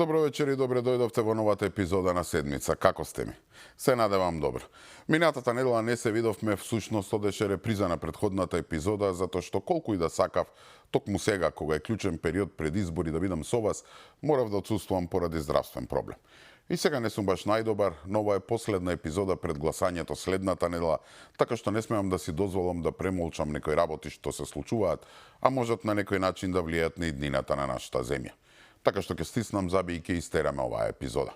Добро вечер и добре дојдовте во новата епизода на седмица. Како сте ми? Се надевам добро. Минатата недела не се видовме, всушност одеше реприза на претходната епизода, затоа што колку и да сакав, токму сега, кога е клучен период пред избори да бидам со вас, морав да отсуствувам поради здравствен проблем. И сега не сум баш најдобар, но ова е последна епизода пред гласањето следната недела, така што не смеам да си дозволам да премолчам некои работи што се случуваат, а можат на некој начин да влијаат на иднината на нашата земја. Така што ќе стиснам заби и ќе истераме оваа епизода.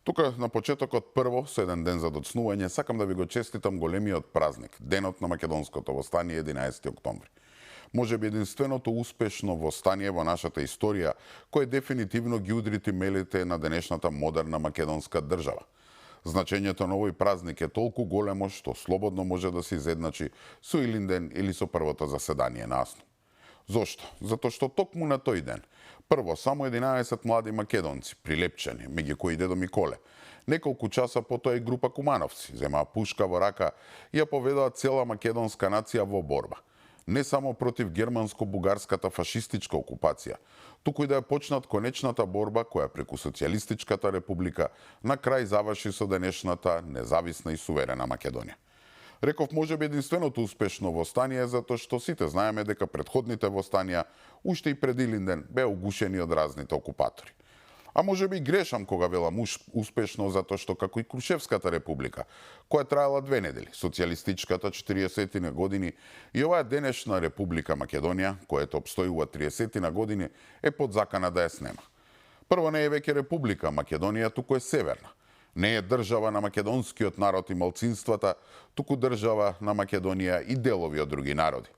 Тука на почетокот прво, со еден ден за доцнување, сакам да ви го честитам големиот празник, денот на македонското востание 11 октомври. Може би единственото успешно востание во нашата историја, кое дефинитивно ги удри темелите на денешната модерна македонска држава. Значењето на овој празник е толку големо што слободно може да се изедначи со Илинден или со првото заседание на АСНУ. Зошто? Затоа што токму на тој ден, прво само 11 млади македонци, прилепчени, меѓу кои дедо Миколе, неколку часа потоа и група кумановци, земаа пушка во рака и ја поведоа цела македонска нација во борба. Не само против германско-бугарската фашистичка окупација, туку и да ја почнат конечната борба која преку Социјалистичката република на крај заврши со денешната независна и суверена Македонија. Реков може би единственото успешно востание, затоа што сите знаеме дека претходните востанија, уште и пред Илинден, беа угушени од разните окупатори. А може би грешам кога велам успешно, затоа што како и Крушевската република, која траела 2 недели, социјалистичката 40-ти години и оваа денешна република Македонија, којато обстојува 30-ти години, е под закана да ја снема. Прво не е веќе република Македонија, туку е северна. Не е држава на македонскиот народ и малцинствата, туку држава на Македонија и делови од други народи.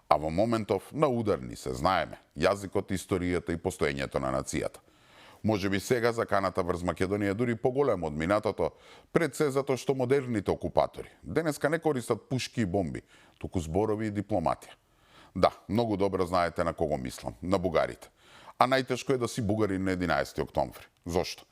А во моментов на удар ни се знаеме јазикот, историјата и постоењето на нацијата. Може би сега заканата врз Македонија дури поголема од минатото, пред се затоа што модерните окупатори денеска не користат пушки и бомби, туку зборови и дипломатија. Да, многу добро знаете на кого мислам, на бугарите. А најтешко е да си бугарин на 11 октомври. Зошто?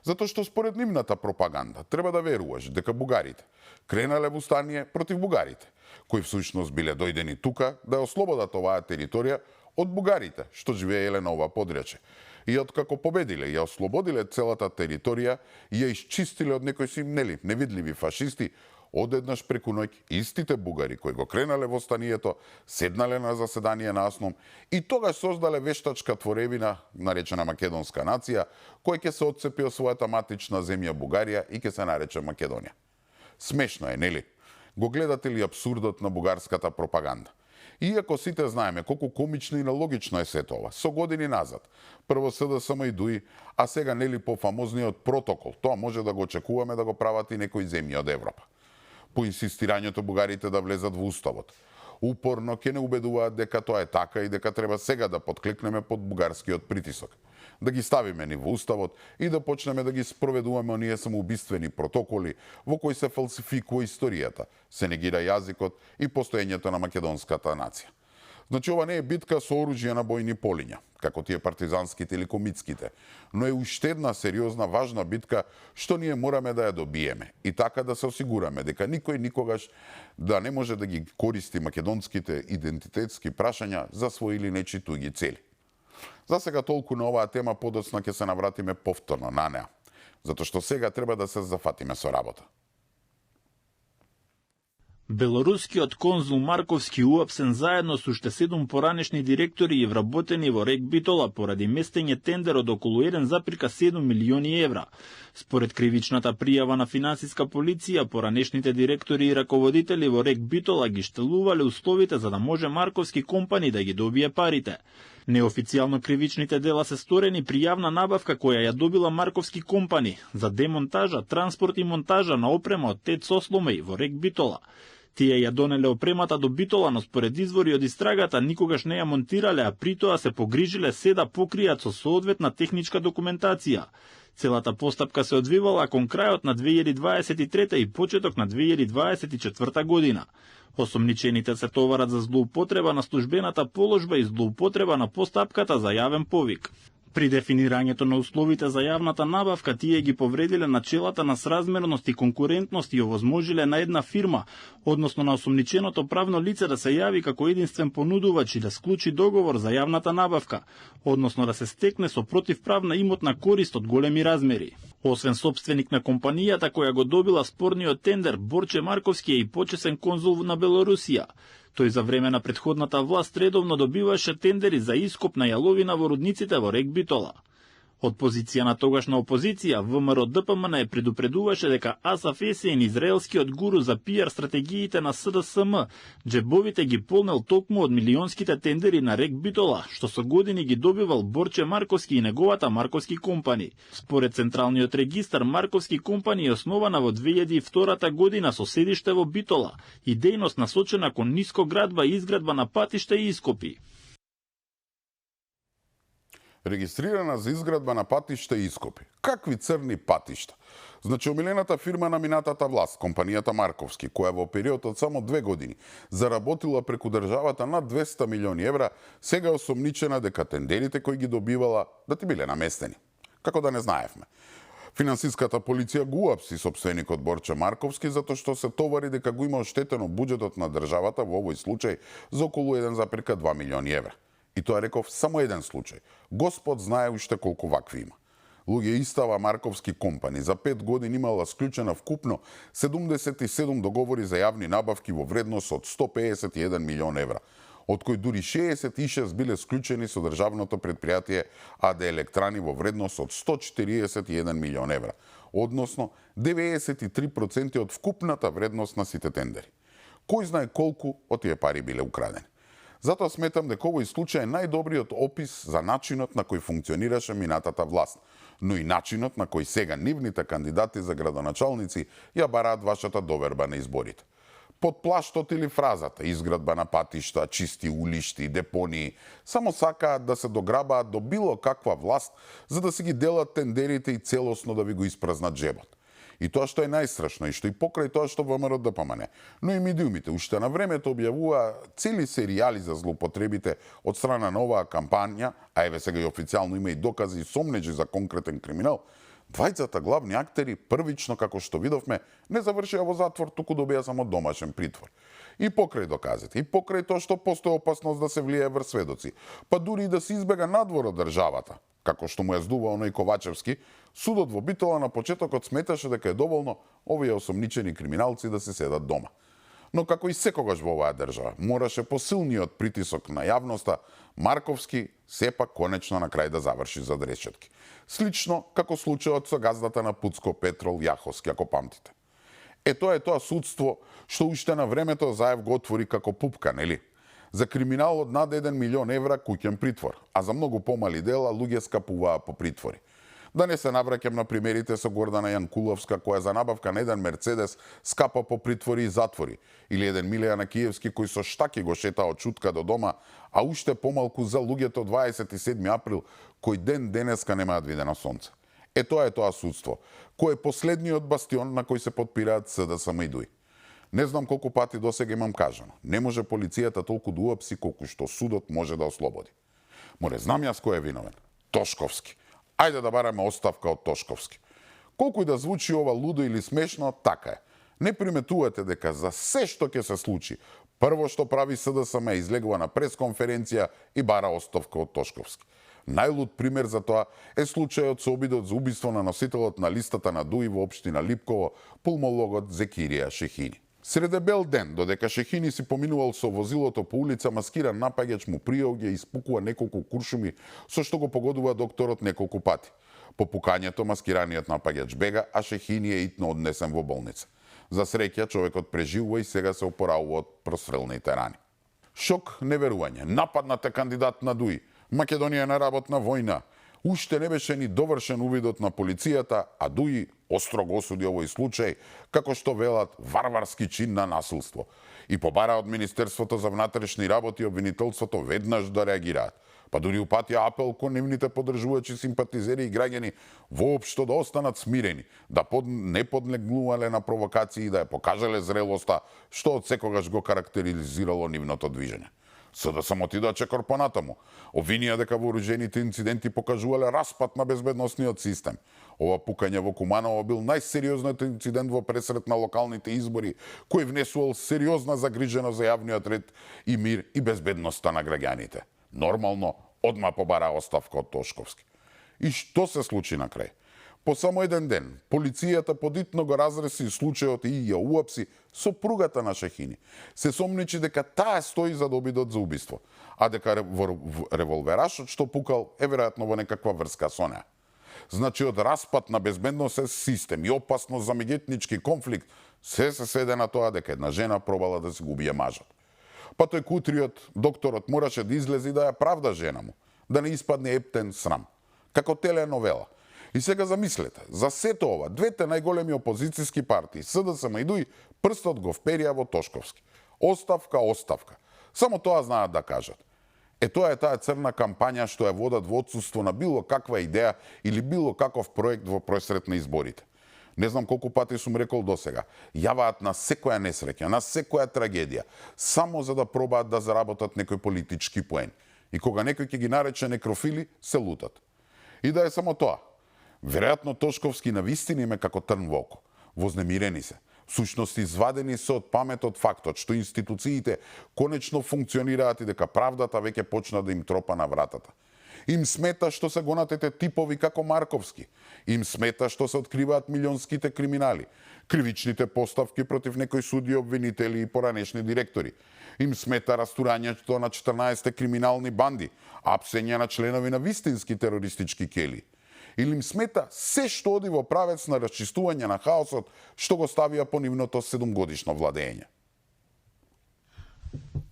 Затоа што според нивната пропаганда треба да веруваш дека бугарите кренале во стание против бугарите, кои всушност биле дојдени тука да ја ослободат оваа територија од бугарите што живееле на ова подрече. И откако победиле и ја ослободиле целата територија и ја исчистиле од некои си невидливи фашисти, одеднаш преку ноќ истите бугари кои го кренале востанието седнале на заседание на АСНУМ и тогаш создале вештачка творевина наречена македонска нација, која ќе се отцепи од својата матична земја Бугарија и ќе се нарече Македонија. Смешно е, нели? Го гледате ли апсурдот на бугарската пропаганда? Иако сите знаеме колку комично и нелогично е сето ова, со години назад, прво СДСМ и ДУИ, а сега нели по фамозниот протокол, тоа може да го очекуваме да го прават и некои земји од Европа. По инсистирањето бугарите да влезат во уставот. Упорно ќе не убедуваат дека тоа е така и дека треба сега да подклекнеме под бугарскиот притисок. Да ги ставиме ни во уставот и да почнеме да ги спроведуваме оние самоубиствени протоколи во кои се фалсификува историјата, се негира јазикот и постоењето на македонската нација. Значи, ова не е битка со оружје на бојни полиња, како тие партизанските или комитските, но е уште една сериозна, важна битка што ние мораме да ја добиеме и така да се осигураме дека никој никогаш да не може да ги користи македонските идентитетски прашања за своји или нечи туги цели. За сега толку на оваа тема, подоцна ќе се навратиме повторно на неа, затоа што сега треба да се зафатиме со работа. Белорускиот конзул Марковски уапсен заедно со уште 7 поранешни директори и вработени во РЕК Битола поради местење тендер од околу 1,7 милиони евра. Според кривичната пријава на финансиска полиција, поранешните директори и раководители во РЕК Битола ги штелувале условите за да може Марковски компани да ги добие парите. Неофицијално кривичните дела се сторени при јавна набавка која ја добила Марковски компани за демонтажа, транспорт и монтажа на опрема од ТЕЦ Осломеј во РЕК Битола. Тие ја донеле опремата до Битола, но според извори од истрагата никогаш не ја монтирале, а притоа се погрижиле се да покријат со соодветна техничка документација. Целата постапка се одвивала кон крајот на 2023 и почеток на 2024 година. Осомничените се товарат за злоупотреба на службената положба и злоупотреба на постапката за јавен повик. При дефинирањето на условите за јавната набавка, тие ги повредиле начелата на сразмерност и конкурентност и овозможиле на една фирма, односно на осомниченото правно лице да се јави како единствен понудувач и да склучи договор за јавната набавка, односно да се стекне со противправна имотна корист од големи размери. Освен собственик на компанијата која го добила спорниот тендер, Борче Марковски е и почесен конзул на Белорусија. Тој за време на претходната власт редовно добиваше тендери за ископ на јаловина во рудниците во рек Битола. Од позиција на тогашна опозиција, ВМРО ДПМН е предупредуваше дека Асаф Есеин, израелскиот гуру за пиар стратегиите на СДСМ, джебовите ги полнел токму од милионските тендери на рек Битола, што со години ги добивал Борче Марковски и неговата Марковски компани. Според Централниот регистар, Марковски компани е основана во 2002 година со седиште во Битола и дејност насочена кон нискоградба и изградба на патишта и ископи. Регистрирана за изградба на патишта и ископи. Какви црни патишта? Значи, омилената фирма на минатата власт, компанијата Марковски, која во период од само 2 години заработила преку државата над 200 милиони евра, сега осомничена дека тендерите кои ги добивала да ти биле наместени. Како да не знаевме. Финансиската полиција го уапси сопственикот Борче Марковски затоа што се товари дека го има оштетено буџетот на државата во овој случај за околу 1,2 милиони евра. И тоа реков само еден случај. Господ знае уште колку вакви има. Луѓе истава Марковски компани за 5 години имала склучена вкупно 77 договори за јавни набавки во вредност од 151 милион евра, од кои дури 66 биле склучени со државното предпријатие АД Електрани во вредност од 141 милион евра, односно 93% од вкупната вредност на сите тендери. Кој знае колку од тие пари биле украдени. Затоа сметам дека овој случај е најдобриот опис за начинот на кој функционираше минатата власт, но и начинот на кој сега нивните кандидати за градоначалници ја бараат вашата доверба на изборите. Под плаштот или фразата изградба на патишта, чисти улишти, депонии, само сакаат да се дограбаат до било каква власт за да си ги делат тендерите и целосно да ви го испразнат джебот. И тоа што е најстрашно и што и покрај тоа што ВМРО ДПМН, но и медиумите уште на времето објавува цели серијали за злоупотребите од страна на оваа кампања, а еве сега и официјално има и докази и сомнежи за конкретен криминал. Двајцата главни актери првично, како што видовме, не завршија во затвор, туку добија само домашен притвор. И покрај доказите, и покрај тоа што постои опасност да се влијае врз сведоци, па дури и да се избега надвор од државата, како што му ја здува оној Ковачевски, судот во Битола на почетокот сметаше дека е доволно овие осомничени криминалци да се седат дома. Но како и секогаш во оваа држава, мораше посилниот притисок на јавноста, Марковски сепак конечно на крај да заврши зад решетки. Слично како случајот со газдата на Пуцко Петрол Јаховски, ако памтите. Тоа е тоа судство што уште на времето Заев го отвори како пупка, нели? За криминал од над 1 милион евра куќен притвор, а за многу помали дела луѓе скапуваа по притвори. Да не се навраќам на примерите со Гордана Јанкуловска, која за набавка на еден Мерцедес скапа по притвори и затвори, или еден Милијана Киевски кој со штаки го шета од чутка до дома, а уште помалку за луѓето 27 април, кој ден денеска немаат видено сонце. Тоа е тоа судство, кој е последниот бастион на кој се подпираат СДСМ и ДУИ. Не знам колку пати досега имам кажано. Не може полицијата толку да уапси колку што судот може да ослободи. Море знам јас кој е виновен. Тошковски. Ајде да бараме оставка од Тошковски. Колку и да звучи ова лудо или смешно, така е. Не приметувате дека за се што ќе се случи, прво што прави СДСМ излегува на пресконференција и бара оставка од Тошковски. Најлуд пример за тоа е случајот со обидот за убиство на носителот на листата на ДУИ во општина Липково, пулмологот Зекирија Шехини. Среде бел ден, додека Шехини си поминувал со возилото по улица, маскиран напаѓач му приоѓа и испукува неколку куршуми, со што го погодува докторот неколку пати. По пукањето маскираниот напаѓач бега, а Шехини е итно однесен во болница. За среќа, човекот преживува и сега се опоравува од прострелните рани. Шок, неверување, нападнате кандидат на ДУИ, Македонија на работна војна. Уште не беше ни довршен увидот на полицијата, а ДУИ остро го осуди овој случај, како што велат варварски чин на насилство. И побара од Министерството за внатрешни работи и обвинителството веднаш да реагираат. Па дури упатија апел кон нивните поддржувачи, симпатизери и граѓани воопшто да останат смирени, да не подлегнувале на провокации и да ја покажале зрелоста, што од секогаш го карактеризирало нивното движење. СДСМ отида чекор понатаму. Обвинија дека вооружените инциденти покажувале распад на безбедносниот систем. Ова пукање во Куманово бил најсериозниот инцидент во пресрет на локалните избори, кој внесувал сериозна загриженост за јавниот ред и мир и безбедноста на граѓаните. Нормално, одма побара оставка од Тошковски. И што се случи на крај? По само еден ден, полицијата подитно го разреси случајот и ја уапси сопругата на Шахини. Се сомничи дека таа стои зад обидот за убиство, а дека револверашот што пукал е веројатно во некаква врска со неа. Значи, од распад на безбедносен систем и опасност за меѓуетнички конфликт, се сведе на тоа дека една жена пробала да се го убие мажот. Па тој кутриот, докторот мораше да излезе и да ја правда жена му, да не испадне ептен срам, како теленовела. И сега замислете, за сето ова, двете најголеми опозицијски партии, СДСМ и ДУИ, прстот го вперија во Тошковски. Оставка, оставка. Само тоа знаат да кажат. Тоа е таа црна кампања што ја водат во отсуство на било каква идеја или било каков проект во пресрет на изборите. Не знам колку пати сум рекол досега. Јаваат на секоја несреќа, на секоја трагедија, само за да пробаат да заработат некој политички поен. И кога некој ќе ги нарече некрофили, се лутат. И да е само тоа. Веројатно Тошковски навистина им е како трн во око. Вознемирени се. Всушност извадени се од памет од фактот што институциите конечно функционираат и дека правдата веќе почна да им тропа на вратата. Им смета што се гонатите типови како Марковски. Им смета што се откриваат милионските криминали, кривичните поставки против некои суди, обвинители и поранешни директори. Им смета растурањето на 14 криминални банди, апсење на членови на вистински терористички кели. Или им смета се што оди во правец на расчистување на хаосот што го ставија по нивното 7-годишно владење.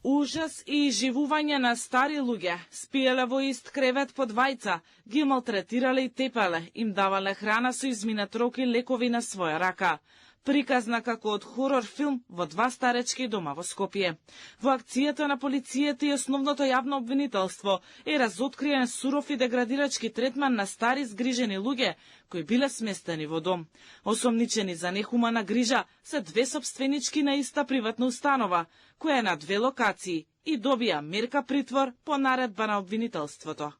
Ужас и живување на стари луѓе, спиеле во ист кревет по двајца, ги малтретирале и тепале, им давале храна со изминат рок и лекови на своја рака. Приказна како од хорор филм во 2 старечки дома во Скопје. Во акцијата на полицијата и основното јавно обвинителство е разоткриен суров и деградирачки третман на стари згрижени луѓе кои биле сместени во дом. Осомничени за нехумана грижа се 2 собственички на иста приватна установа, која е на 2 локации и добија мерка притвор по наредба на обвинителството.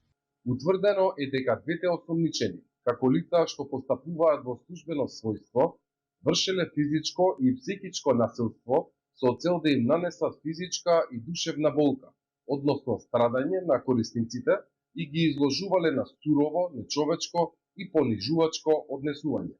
Утврдено е дека двете осомничени, како лица што постапуваат во службено својство, вршеле физичко и психичко насилство со цел да им нанесат физичка и душевна болка, односно страдање на корисниците и ги изложувале на сурово, нечовечко и понижувачко однесување.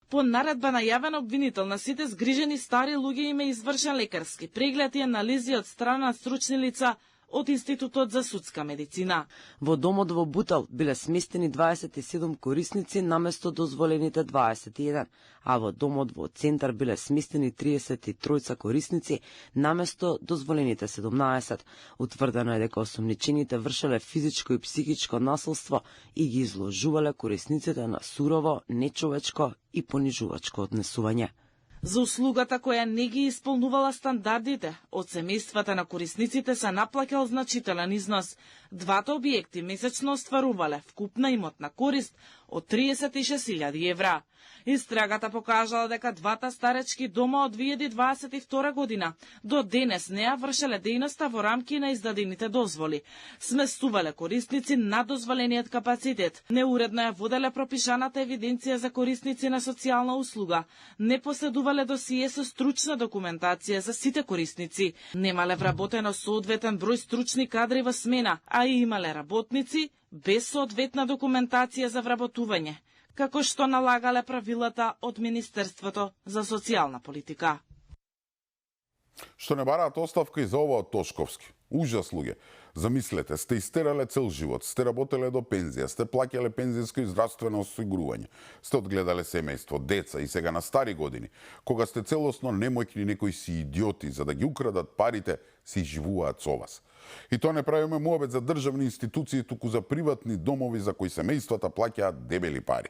По наредба на јавен обвинител на сите згрижени стари луѓе им е извршен лекарски преглед и анализи од страна на стручни лица од Институтот за судска медицина. Во домот во Бутал биле сместени 27 корисници наместо дозволените 21, а во домот во Центар биле сместени 33 корисници наместо дозволените 17. Утврдено е дека осомничените вршеле физичко и психичко насилство и ги изложувале корисниците на сурово, нечовечко и понижувачко однесување. За услугата која не ги исполнувала стандардите, од семејствата на корисниците се наплаќал значителен износ. Двата објекти месечно остварувале вкупна имотна корист од 36.000 евра. Истрагата покажала дека двата старечки дома од 2022 година до денес не ја вршеле дејноста во рамки на издадените дозволи. Сместувале корисници над дозволениот капацитет, неуредно ја воделе пропишаната евиденција за корисници на социјална услуга, не поседувале досие со стручна документација за сите корисници, немале вработено соодветен број стручни кадри во смена, а и имале работници без соодветна документација за вработување, како што налагале правилата од Министерството за социјална политика. Што не бараат оставка и за ова од Тошковски. Ужас, луѓе. Замислете, сте истерале цел живот, сте работеле до пензија, сте плаќале пензијско и здравствено осигурување, сте одгледале семејство, деца и сега на стари години, кога сте целосно немојкни, некои си идиоти, за да ги украдат парите, си живуваат со вас. И тоа не правиме муабет за државни институции, туку за приватни домови за кои семејствата плаќаат дебели пари.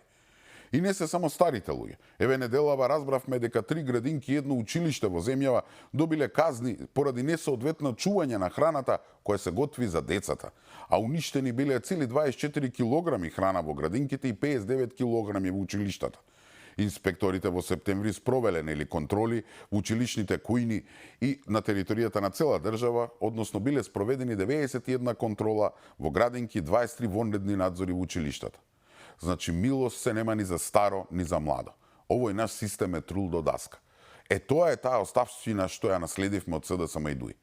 И не се само старите луѓе. Еве неделава разбравме дека 3 градинки и едно училиште во земјава добиле казни поради несоодветно чување на храната која се готви за децата, а уништени биле цели 24 килограми храна во градинките и 59 килограми во училиштата. Инспекторите во септември спровеле контроли во училишните кујни и на територијата на цела држава, односно биле спроведени 91 контрола во градинки, 23 вонредни надзори во училиштата. Значи, милост се нема ни за старо, ни за младо. Овој наш систем е трул до даска. Тоа е таа оставштина што ја наследивме од СДСМ и ДУИ.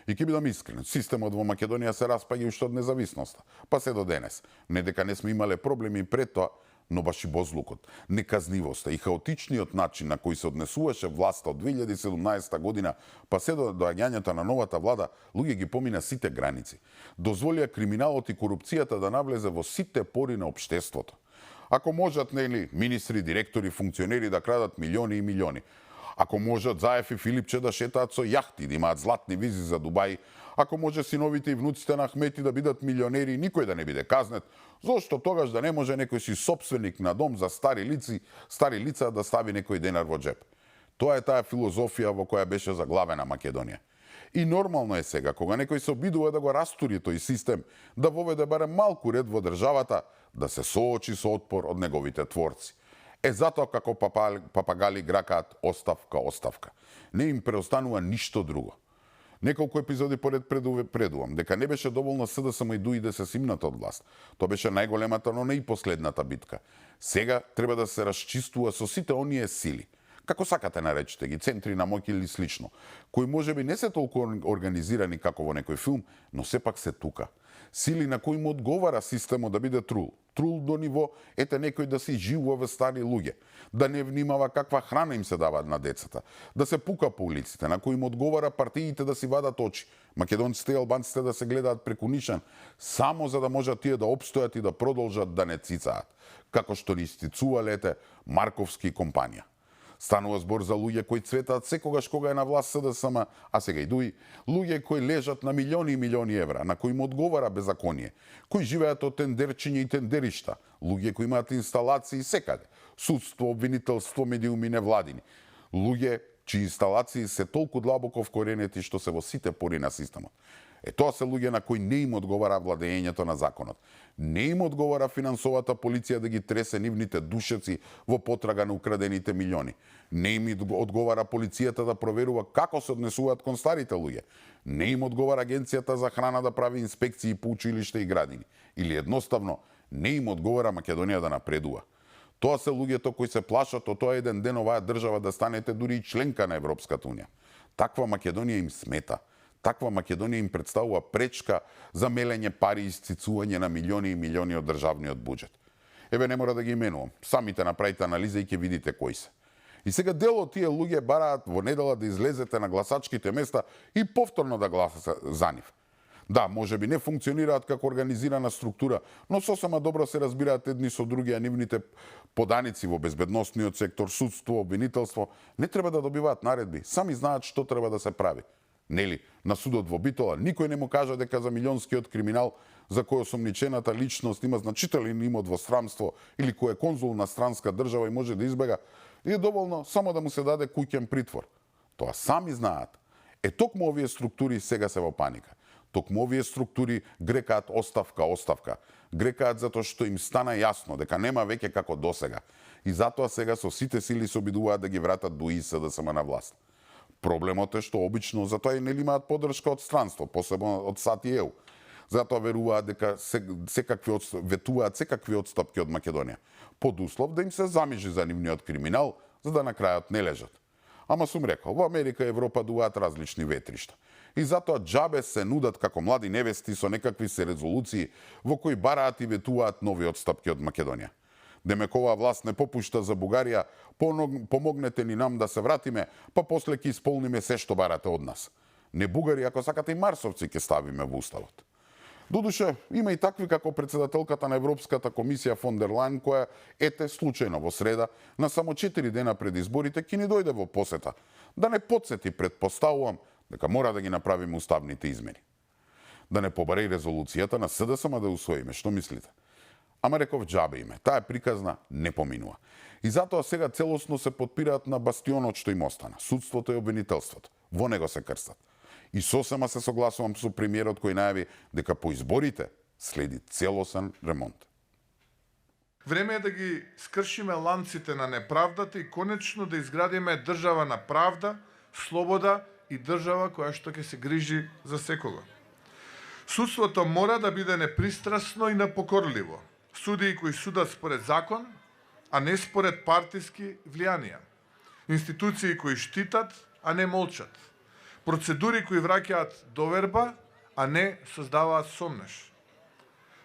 И ќе бидам искрен, системот во Македонија се распаѓа уште од независноста, па се до денес. Не дека не сме имале проблеми пред тоа, но баш и безлукот, неказнивоста и хаотичниот начин на кој се однесуваше власта од 2017 година, па се до доаѓањето на новата влада, луѓе ги помина сите граници. Дозволија криминалот и корупцијата да навлезе во сите пори на општеството. Ако можат, министри, директори, функционери да крадат милиони и милиони, ако можат Заев и Филипче да шетаат со јахти, да имаат златни визи за Дубај, ако може синовите и внуците на Ахмети да бидат милионери и никој да не биде казнет, зошто тогаш да не може некој си собственик на дом за стари лица да стави некој денар во джеп? Тоа е таа филозофија во која беше заглавена Македонија. И нормално е сега, кога некој се обидува да го растури тој систем, да воведе барем малку ред во државата, да се соочи со отпор од неговите творци. Затоа како папагали гракаат оставка, оставка. Не им преостанува ништо друго. Неколку епизоди поред предувам дека не беше доволно СДСМ и ДУИ да се симнат од власт. Тоа беше најголемата, но не и последната битка. Сега треба да се расчистува со сите оние сили, како сакате наречете ги, центри на моќ или слично, кои можеби не се толку организирани како во некој филм, но сепак се тука. Сили на кои му одговара системот да биде трул. Трул до ниво, некој да си живува стари луѓе, да не внимава каква храна им се дава на децата, да се пука по улиците, на кои му одговара партиите да си вадат очи, македонците и албанците да се гледаат преку нишан, само за да можат тие да опстојат и да продолжат да не цицаат, како што ни стицувале Марковски и компанија. Станува збор за луѓе кои цветаат секогаш кога е на власт СДСМ, а сега и ДУИ, луѓе кои лежат на милиони и милиони евра, на кои му одговара беззаконие, кои живеат од тендерчиња и тендеришта, луѓе кои имаат инсталации секаде, судство, обвинителство, медиуми, невладини, луѓе чии инсталации се толку длабоко вкоренети што се во сите пори на системот. Тоа се луѓе на кои не им одговара владењето на законот. Не им одговара финансовата полиција да ги тресе нивните душеци во потрага на украдените милиони. Не им одговара полицијата да проверува како се однесуваат кон старите луѓе. Не им одговара агенцијата за храна да прави инспекции по училишта и градини. Или едноставно, не им одговара Македонија да напредува. Тоа се луѓето кои се плашат од тоа еден ден оваа држава да станете дури и членка на Европската унија. Таква Македонија им смета. Таква Македонија им представува пречка за мелење пари и исцицување на милиони и милиони од државниот буџет. Не мора да ги именувам. Самите направите анализа и ќе видите кои се. И сега дел од тие луѓе бараат во недела да излезете на гласачките места и повторно да гласате за нив. Да, можеби не функционираат како организирана структура, но сосема добро се разбираат едни со други, а нивните поданици во безбедносниот сектор, судство, обвинителство, не треба да добиваат наредби, сами знаат што треба да се прави. Нели, на судот во Битола никој не му кажа дека за милионскиот криминал за кој осомничената личност има значителен имот во странство или кој е конзул на странска држава и може да избега, е доволно само да му се даде куќен притвор. Тоа сами знаат. Токму овие структури сега се во паника. Токму овие структури грекаат оставка, оставка. Грекаат затоа што им стана јасно дека нема веќе како досега. И затоа сега со сите сили се обидуваат да ги вратат ДУИ и СДСМ на власт. Проблемот е што обично затоа и не имаат поддршка од странство, посебно од САД и ЕУ. Затоа веруваат дека ветуваат секакви отстапки од Македонија, под услов да им се замижи за нивниот криминал, за да на крајот не лежат. Ама сум рекол, во Америка и Европа дуваат различни ветришта. И затоа джабе се нудат како млади невести со некакви се резолуции во кои бараат и ветуваат нови отстапки од Македонија. Демек оваа власт не попушта за Бугарија, помогнете ни нам да се вратиме, па после ќе исполниме се што барате од нас. Не бугари, ако сакате и марсовци ќе ставиме во уставот. Додуше, има и такви како председателката на Европската комисија фон дер Лајен, која случајно во среда, на само 4 дена пред изборите, ќе ни дојде во посета. Да не подсети, предпоставувам, дека мора да ги направиме уставните измени. Да не побаре и резолуцијата на СДСМ да усвоиме, што мислите? Ама реков джабе име, таа приказна не поминува. И затоа сега целосно се подпираат на бастионот што им остана, судството и обвинителството. Во него се крстат. И сосема се согласувам со премиерот кој најави дека по изборите следи целосен ремонт. Време е да ги скршиме ланците на неправдата и конечно да изградиме држава на правда, слобода и држава која што ќе се грижи за секого. Судството мора да биде непристрасно и непокорливо. Судии кои судат според закон, а не според партиски влијанија. Институции кои штитат, а не молчат. Процедури кои враќаат доверба, а не создаваат сомнеш.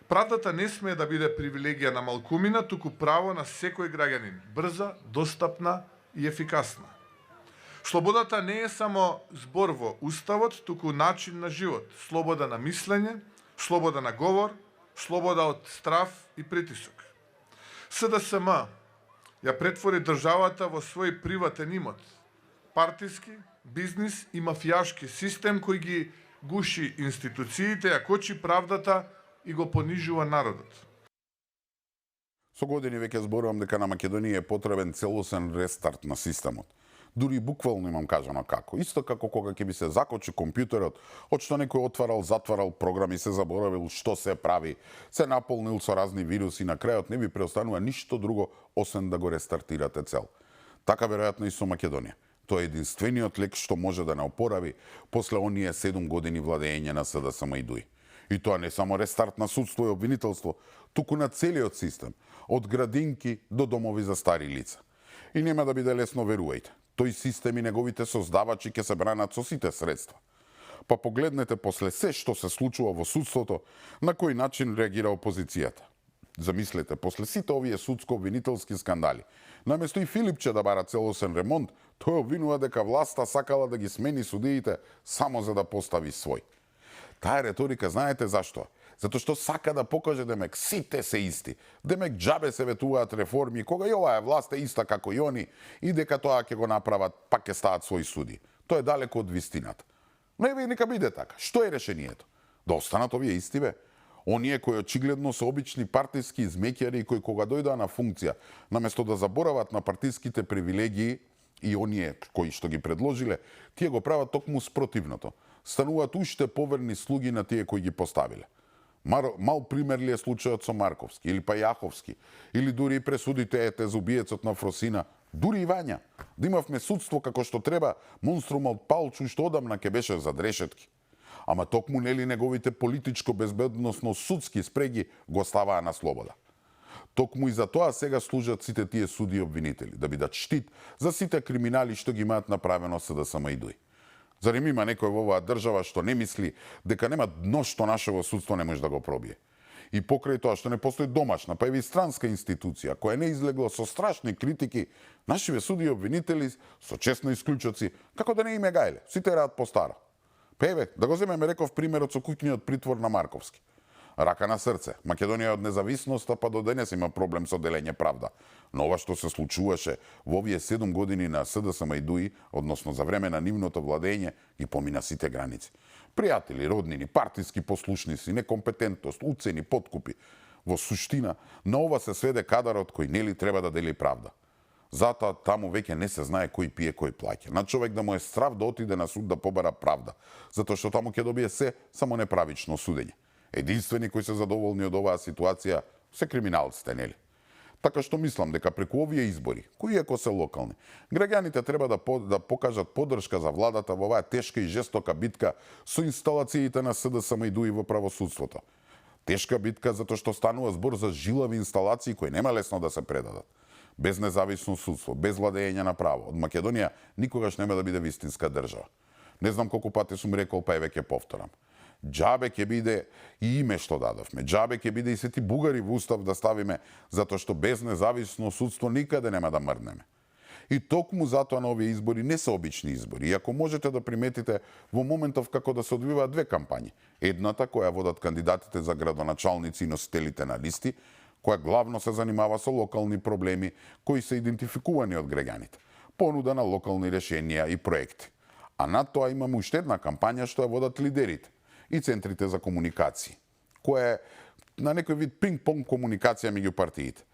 Правдата не смее да биде привилегија на малкумина, туку право на секој граѓанин, брза, достапна и ефикасна. Слободата не е само збор во Уставот, туку начин на живот, слобода на мислење, слобода на говор, слобода од страф и притисок. СДСМ ја претвори државата во свој приватен имот, партиски, бизнис и мафијашки систем кој ги гуши институциите, ја кочи правдата и го понижува народот. Со години веќе зборувам дека на Македонија е потребен целосен рестарт на системот. Дури буквално имам кажано како. Исто како кога ќе би се закочи компјутерот, од што некој отварал, затварал програми, се заборавил што се прави, се наполнил со разни вируси, на крајот не би преостанува ништо друго освен да го рестартирате цел. Така веројатно и со Македонија. Тоа е единствениот лек што може да не опорави после оние 7 години владење на СДСМ и ДУИ. И тоа не само рестарт на судство и обвинителство, туку на целиот систем, од градинки до домови за стари лица. И нема да биде лесно, верувајте. Тој систем и неговите создавачи ќе се бранат со сите средства. Па погледнете после се што се случува во судството, на кој начин реагира опозицијата. Замислете, после сите овие судско-обвинителски скандали, наместо и Филипче да бара целосен ремонт, тој обвинува дека власта сакала да ги смени судиите само за да постави свој. Таа реторика знаете зашто? Затоа што сака да покаже демек сите се исти. Демек џабе се ветуваат реформи, кога и оваа власт е иста како и они, и дека тоа ќе го направат, пак ќе стават своји суди. Тоа е далеко од вистината. Но еве нека биде така. Што е решението? Да останат овие исти бе? Оние кои очигледно се обични партиски измеќари кои кога дојдоа на функција, наместо да заборават на партиските привилегии и оние кои што ги предложиле, тие го прават токму спротивното. Стануваат уште поверни слуги на тие кои ги поставиле. Мал пример ли е случајот со Марковски или па Јаховски, или дури и пресудите за убиецот на Фросина, дури и Вања. Да имавме судство како што треба, монструмот Палчу што одамна ќе беше зад решетки. Ама токму нели неговите политичко-безбедносно судски спреги го ставаа на слобода. Токму и за тоа сега служат сите тие суди и обвинители, да бидат штит за сите криминали што ги имаат направено СДСМ и ДУИ. Зарем има некој во оваа држава што не мисли дека нема дно што нашево судство не може да го пробие? И покрај тоа што не постои домашна, па и странска институција, која не излегла со страшни критики, нашиве суди и обвинители со честни исклучоци, како да не име гајле, сите раат по старо. Па еве, да го земеме реков примерот со куќниот притвор на Марковски. Рака на срце, Македонија од независноста па до денес има проблем со делење правда. Но ова што се случуваше во овие 7 години на СДСМ и ДУИ, односно за време на нивното владење, ги помина сите граници. Пријатели, роднини, партиски послушници, некомпетентност, уцени, подкупи. Во суштина, на ова се сведе кадарот кој нели треба да дели правда. Затоа таму веќе не се знае кој пие, кој плаќа. На човек да му е страв да отиде на суд да побара правда, затоа што таму ќе добие се само неправично судење. Единствени кои се задоволни од оваа ситуација се криминалците, нели? Така што мислам дека преку овие избори, кои ако се локални, граѓаните треба да покажат поддршка за владата во оваа тешка и жестока битка со инсталациите на СДСМ и ДУИ во правосудството. Тешка битка затоа што станува збор за жилави инсталации кои нема лесно да се предадат. Без независно судство, без владење на право, од Македонија никогаш нема да биде вистинска држава. Не знам колку пати сум рекол, па еве ќе повторам. Џабе ќе биде и име што дадовме. Џабе ќе биде и сети бугари во устав да ставиме, затоа што без независно судство никаде нема да мрднеме. И токму затоа на овие избори не се обични избори. И ако можете да приметите во моментов како да се одвиваат две кампањи. Едната која водат кандидатите за градоначалници и носителите на листи, која главно се занимава со локални проблеми кои се идентификувани од граѓаните. Понуда на локални решенија и проекти. А над тоа имаме уште една кампања што ја водат лидерите и центрите за комуникации, која е на некој вид пинг-понг комуникација меѓу партиите.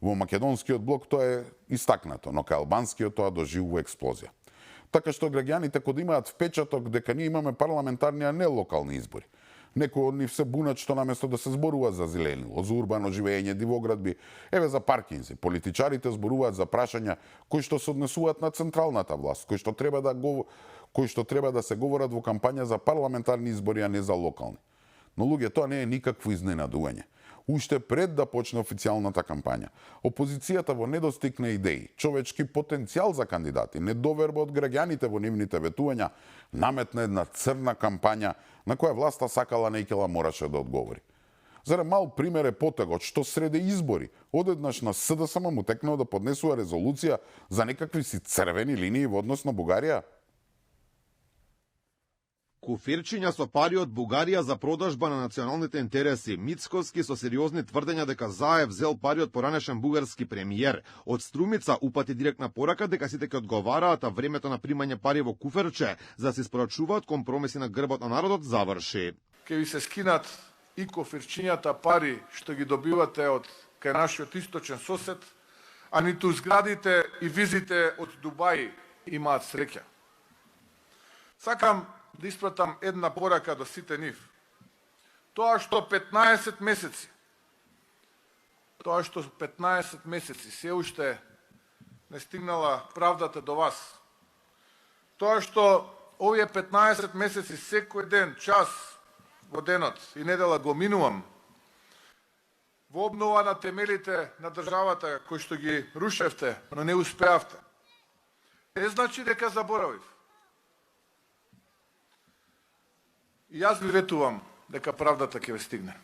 Во македонскиот блок тоа е истакнато, но кај албанскиот тоа доживува експлозија. Така што граѓаните кога имаат впечаток дека ние имаме парламентарни, а не локални избори. Некои од нив се бунат што наместо да се зборуваат за зеленило, за урбано живење, дивоградби, еве за паркинзи, политичарите зборуваат за прашања кои што се однесуваат на централната власт, кои што треба да се говорат во кампања за парламентарни избори, а не за локални. Но луѓе, тоа не е никакво изненадување. Уште пред да почне официјалната кампања, опозицијата во недостиг на идеи, човечки потенцијал за кандидати, недоверба од граѓаните во нивните ветувања, наметна една црна кампања на која власта сакала нејкела мораше да одговори. Зарем мал пример е потегот што среде избори одеднаш на СДСМ му текнало да поднесува резолуција за некакви си црвени линии во однос на Бугарија? Куфирчиња со пари од Бугарија за продажба на националните интереси. Мицковски со сериозни тврдења дека Заев зел пари од поранешен бугарски премиер. Од Струмица упати директна порака дека сите ќе одговараат, а времето на примање пари во куферче за да се испорачуваат компромиси на грбот на народот заврши. Ке ви се скинат и кофирчињата пари што ги добивате од кај нашиот источен сосед, а ниту зградите и визите од Дубај имаат среќа. Сакам да испратам една порака до сите нив. Тоа што 15 месеци се уште не стигнала правдата до вас. Тоа што овие 15 месеци секој ден, час во денот и недела го минувам во обнова на темелите на државата кои што ги рушевте, но не успеавте. Не значи дека заборавив. И јас ви ветувам дека правдата ќе ве стигне.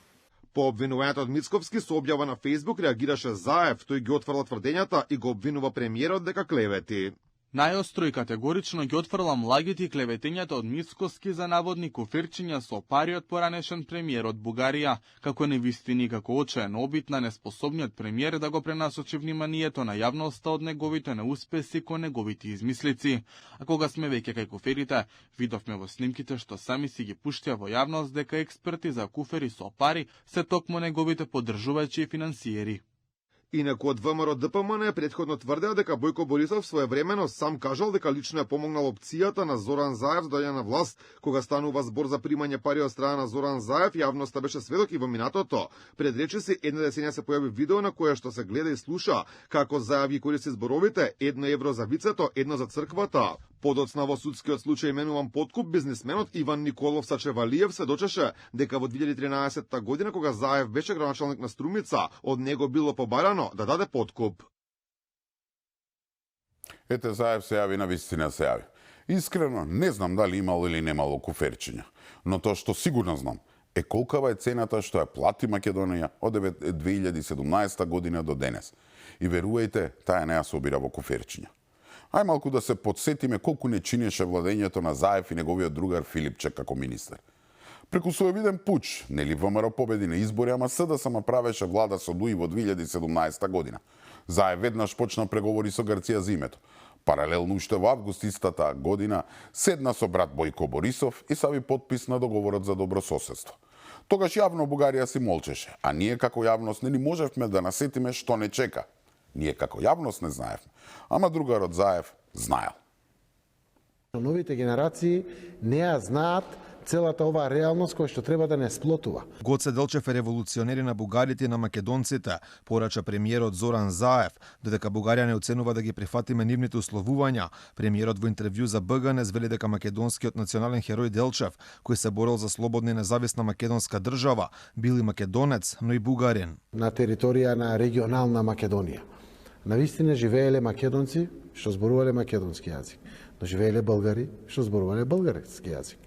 По обвинувањето од Мицковски со објава на Фејсбук реагираше Заев, тој ги отфрла тврдењата и го обвинува премиерот дека клевети. Најостро и категорично ги отфрлам лагите и клеветењата од Мицковски за наводни куфирчиња со пари од поранешен премиер од Бугарија, како невистини, како очаен обид на неспособниот премиер да го пренасочи вниманието на јавноста од неговите неуспеси кон неговите измислици. А кога сме веќе кај куферите, видовме во снимките што сами си ги пуштија во јавност дека експерти за куфери со пари се токму неговите поддржувачи и финансиери. Инаку од ВМРО ДПМН претходно тврдеа дека Бојко Борисов своевремено сам кажал дека лично е помогнал опцијата на Зоран Заев да дојде на власт. Кога станува збор за примање пари од страна на Зоран Заев, јавноста беше сведок и во минатото. Пред речиси една деценија се појави видео на кое што се гледа и слуша како Заев ги користи зборовите 1 евро за вицето, 1 за црквата. Подоцна во судскиот случај именуван подкуп, бизнисменот Иван Николов Сачевалиев сведочеше дека во 2013 година кога Заев беше градоначалник на Струмица, од него било побарано да даде подкуп. Ете, Заев се јави, на вистина се јави. Искрено, не знам дали имало или немало куферчиња, но тоа што сигурно знам е колкава е цената што ја плати Македонија од 2017 година до денес. И верувајте, таа не ја собира во куферчиња. Ај малку да се подсетиме колку не чинеше владењето на Заев и неговиот другар Филипчек како министер. Преку соевиден пуч, нели ВМРО победи на избори, ама СДСМ правеше влада со ДУИ во 2017 година. Заев веднаш почна преговори со Грција за името. Паралелно уште во август истата година седна со брат Бојко Борисов и стави подпис на договорот за добрососедство. Тогаш јавно Бугарија си молчеше, а ние како јавност не можевме да насетиме што не чека. Ние како јавност не знаевме, ама другарот Заев знаел. Новите генерации не ја знаат целата оваа реалност која што треба да не сплотува. Гоце Делчев е револуционери на бугарите и на македонците, порача премиерот Зоран Заев, додека Бугарија не оценува да ги прифатиме нивните условувања. Премиерот во интервју за БГ звели дека македонскиот национален херој Делчев, кој се борел за слободна и независна македонска држава, бил и македонец, но и бугарин. На територија на регионална Македонија. Навистина живееле македонци што зборувале македонски јазик, но живееле българи што зборувале български јазик.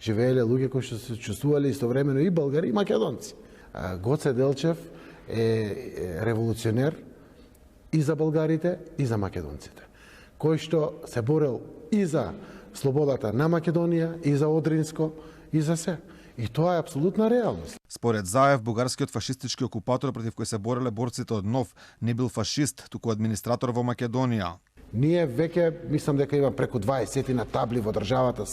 Живееле луѓе кои што се чувствувале истовремено и българи и македонци. Гоце Делчев е револуционер и за българите и за македонците, кој што се борел и за слободата на Македонија, и за Одринско, и за се. И тоа е апсолутна реалност. Според Заев, бугарскиот фашистички окупатор против кој се бореле борците од НОВ не бил фашист, туку администратор во Македонија. Ние веќе, мислам дека има преку 20 на табли во државата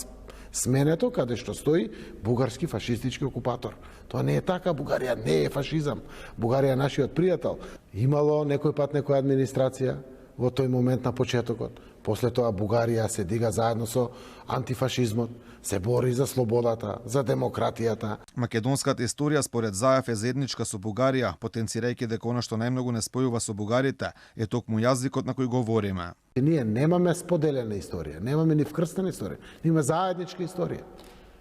сменето, каде што стои бугарски фашистички окупатор. Тоа не е така, Бугарија не е фашизам. Бугарија е нашиот пријател. Имало некој пат некоја администрација во тој момент на почетокот. После тоа Бугарија се дига заедно со антифашизмот, се бори за слободата, за демократијата. Македонската историја според Заев е заедничка со Бугарија, потенцирајќи дека она што најмногу не спојува со бугарите е токму јазикот на кој говориме. Ние немаме споделена историја, немаме ни вкрстена историја, имаме заедничка историја.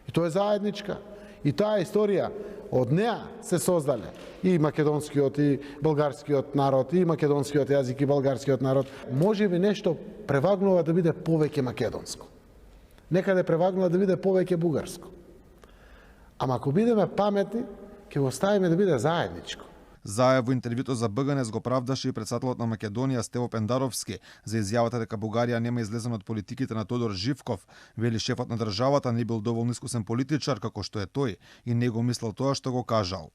И тоа е заедничка. И таа историја од неа се создале и македонскиот и болгарскиот народ, и македонскиот јазик и болгарскиот народ. Може би нешто превагнува да биде повеќе македонско. Некаде превагнува да биде повеќе бугарско. Ама ако бидеме паметни, ќе го ставиме да биде заедничко. Заев во интервјуто за БГНЕС го правдаше и председателот на Македонија Стево Пендаровски за изјавата дека Бугарија нема излезен од политиките на Тодор Живков. Вели шефот на државата не бил доволно искусен политичар како што е тој и не го мислел тоа што го кажал.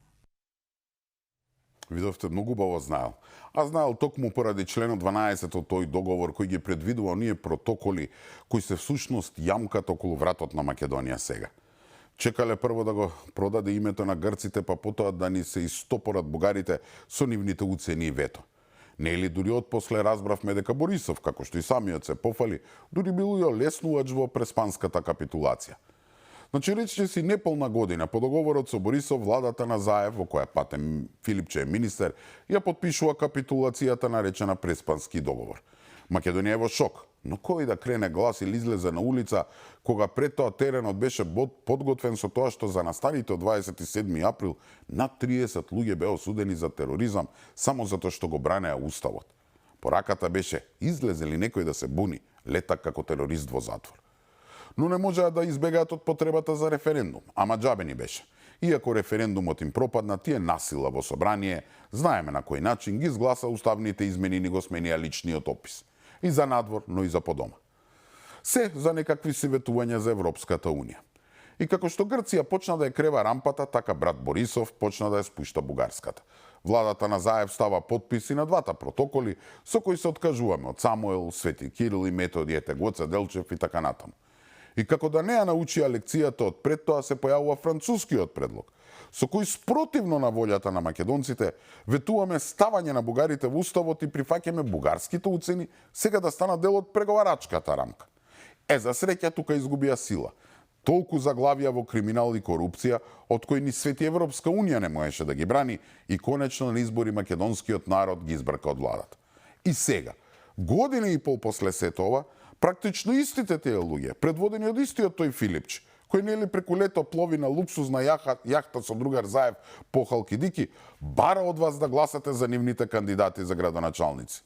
Видовте, многу убаво знаел. А знаел токму поради членот 12 од тој договор кој ги предвидува оние протоколи кои се всушност јамката околу вратот на Македонија сега. Чекале прво да го продаде името на грците, па потоа да ни се истопорат бугарите со нивните уцени и вето. Нели дури отпосле разбравме дека Борисов, како што и самиот се пофали, дури бил ја леснувач во преспанската капитулација. Значи, рече си неполна година по договорот со Борисов, владата на Заев, во која патем Филипче е министер, ја подпишува капитулацијата наречена Преспански договор. Македонија е во шок, но кој да крене глас или излезе на улица, кога пред тоа теренот беше подготвен со тоа што за настаните од 27. април над 30 луѓе беа осудени за тероризам само затоа што го бранеа уставот. Пораката беше, излезе ли некој да се буни, летак како терорист во затвор. Но не можеа да избегаат од потребата за референдум, ама џабе ни беше. Иако референдумот им пропадна, тие насила во собрание, знаеме на кој начин ги изгласа уставните измени, ни го сменија личниот опис. И за надвор, но и за подома. Се за некакви советувања за Европската Унија. И како што Грција почна да ја крева рампата, така брат Борисов почна да ја спушта бугарската. Владата на Заев става подписи на двата протоколи, со кои се откажуваме од Самуел, Свети Кирил и Методи, Гоце Делчев и така натаму. И како да не ја научија лекцијата од пред тоа, се појавува францускиот предлог, со кој спротивно на волјата на македонците ветуваме ставање на бугарите во уставот и прифаќаме бугарските уцени сега да станат дел од преговарачката рамка. За среќа тука изгубија сила. Толку заглавија во криминал и корупција, од кои ни свети Европска Унија не можеше да ги брани и конечно на избори македонскиот народ ги избрка од владата. И сега, година и пол после сето ова, практично истите тие луѓе, предводени од истиот тој Филипче, кој нели преку лето плови на луксузна јахта со другар Заев по Халкидики, бара од вас да гласате за нивните кандидати за градоначалници.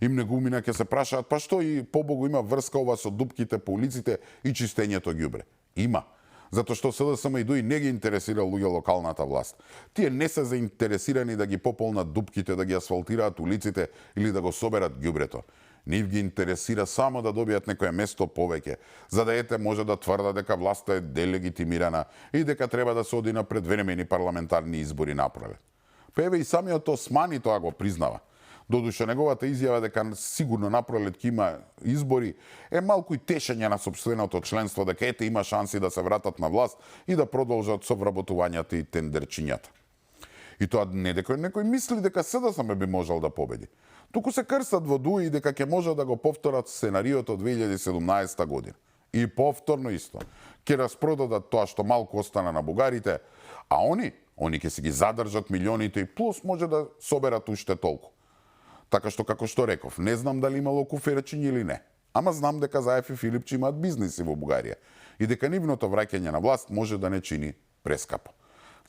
И многумина ќе се прашаат, па што и побогу има врска ова со дупките по улиците и чистењето ѓубре? Има. Затоа што СДСМ и ДОИ не ги интересира луѓе локалната власт. Тие не се заинтересирани да ги пополнат дупките, да ги асфалтираат улиците или да го соберат ѓубрето. Нив ги интересира само да добијат некое место повеќе, за да може да тврда дека власта е делегитимирана и дека треба да се оди на предвремени парламентарни избори напролет. Па еве и самиот Османи тоа го признава. Додуше неговата изјава дека сигурно напролет ќе има избори е малку и тешење на сопственото членство дека ете има шанси да се вратат на власт и да продолжат со вработувањата и тендерчињата. И тоа не дека некој мисли дека СДСМ би можел да победи. Туку се крстат во дуи дека ќе може да го повторат сценариото од 2017 година. И повторно исто. Ќе распродадат тоа што малку остана на бугарите, а они ќе си ги задржат милионите и плюс може да соберат уште толку. Така што, како што реков, не знам дали имало куферчиња или не. Ама знам дека Заев и Филипче имаат бизниси во Бугарија и дека нивното враќање на власт може да не чини прескапо.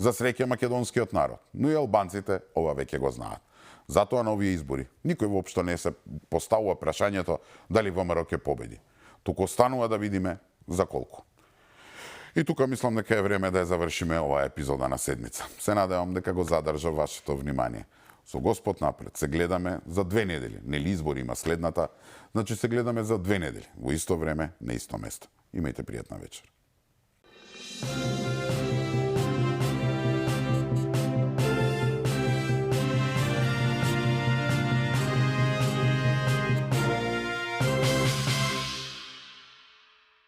За среќа македонскиот народ, но и албанците ова веќе го знаат. Затоа на овие избори никој воопшто не се поставува прашањето дали ВМРО ќе победи. Туку останува да видиме за колку. И тука мислам дека е време да ја завршиме оваа епизода на седмица. Се надевам дека го задржа вашето внимание. Со Господ напред се гледаме за 2 недели. Нели избори има следната, значи се гледаме за 2 недели. Во исто време, на исто место. Имајте пријатна вечер.